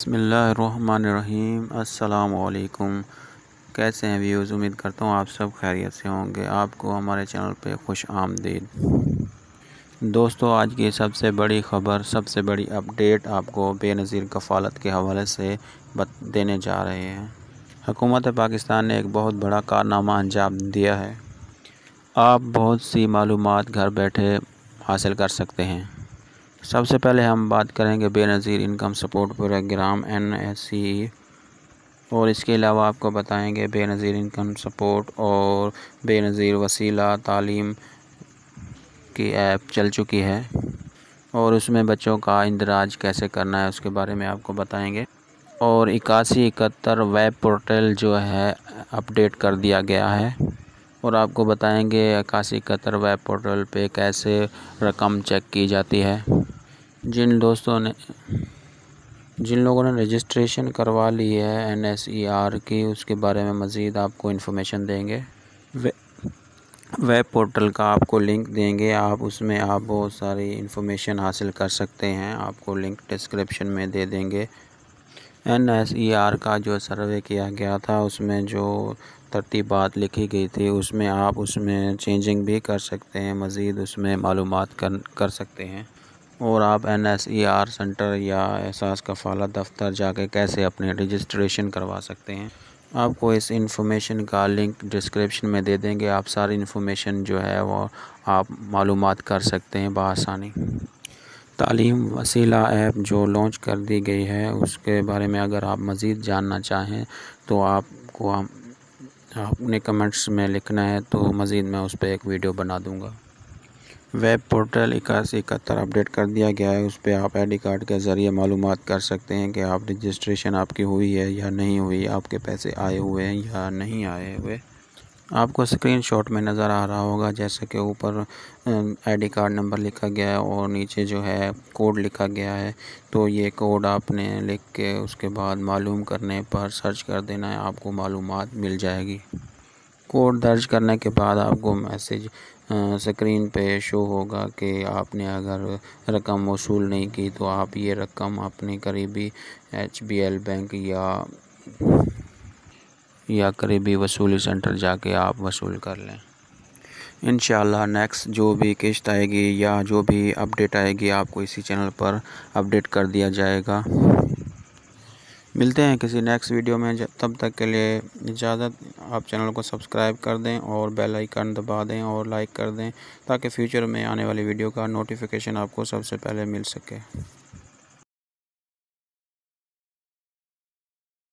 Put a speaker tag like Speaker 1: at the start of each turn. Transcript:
Speaker 1: बिस्मिल्लाहिर्रहमानिर्रहीम। अस्सलामुअलैकुम। कैसे हैं व्यूज़? उम्मीद करता हूँ आप सब खैरियत से होंगे। आपको हमारे चैनल पे खुश आमदीद। दोस्तों, आज की सबसे बड़ी ख़बर, सबसे बड़ी अपडेट आपको बेनज़ीर कफ़ालत के हवाले से देने जा रहे हैं। हुकूमत पाकिस्तान ने एक बहुत बड़ा कारनामा अंजाम दिया है। आप बहुत सी मालूमात घर बैठे हासिल कर सकते हैं। सबसे पहले हम बात करेंगे Benazir income support programme NSE, और इसके अलावा आपको बताएंगे बेनज़ीर इनकम सपोर्ट और बेनज़ीर वसीला तालीम की ऐप चल चुकी है और उसमें बच्चों का इंदराज कैसे करना है उसके बारे में आपको बताएंगे। और 8171 वेब पोर्टल जो है अपडेट कर दिया गया है और आपको बताएंगे 8171 वेब पोर्टल पे कैसे रकम चेक की जाती है। जिन लोगों ने रजिस्ट्रेशन करवा ली है NSER की, उसके बारे में मज़ीद आपको इन्फॉर्मेशन देंगे। वेब पोर्टल का आपको लिंक देंगे, आप उसमें आप बहुत सारी इन्फॉर्मेशन हासिल कर सकते हैं। आपको लिंक डिस्क्रिप्शन में दे देंगे। NSER का जो सर्वे किया गया था उसमें जो तरतीबात लिखी गई थी उसमें चेंजिंग भी कर सकते हैं, मज़ीद उसमें मालूमात कर सकते हैं। और आप NSER सेंटर या एहसास कफ़ालत दफ्तर जाके कैसे अपने रजिस्ट्रेशन करवा सकते हैं, आपको इस इंफॉर्मेशन का लिंक डिस्क्रिप्शन में दे देंगे। आप सारी इन्फॉर्मेशन जो है वो आप मालूमात कर सकते हैं बआसानी। तालीम वसीला ऐप जो लॉन्च कर दी गई है उसके बारे में अगर आप मज़ीद जानना चाहें तो आपको अपने कमेंट्स में लिखना है, तो मज़ीद मैं उस पर एक वीडियो बना दूँगा। वेब पोर्टल 8171 अपडेट कर दिया गया है। उस पर आप ID कार्ड के ज़रिए मालूमात कर सकते हैं कि आप रजिस्ट्रेशन आपकी हुई है या नहीं हुई, आपके पैसे आए हुए हैं या नहीं आए हुए। आपको स्क्रीनशॉट में नज़र आ रहा होगा, जैसे कि ऊपर ID कार्ड नंबर लिखा गया है और नीचे जो है कोड लिखा गया है। तो ये कोड आपने लिख के उसके बाद मालूम करने पर सर्च कर देना है, आपको मालूमात मिल जाएगी। कोड दर्ज करने के बाद आपको मैसेज स्क्रीन पे शो होगा कि आपने अगर रकम वसूल नहीं की तो आप ये रकम अपने करीबी HBL बैंक या करीबी वसूली सेंटर जाके आप वसूल कर लें। इंशाअल्लाह नेक्स्ट जो भी किस्त आएगी या जो भी अपडेट आएगी आपको इसी चैनल पर अपडेट कर दिया जाएगा। मिलते हैं किसी नेक्स्ट वीडियो में, तब तक के लिए इजाज़त। आप चैनल को सब्सक्राइब कर दें और बेल आइकन दबा दें और लाइक कर दें ताकि फ्यूचर में आने वाली वीडियो का नोटिफिकेशन आपको सबसे पहले मिल सके।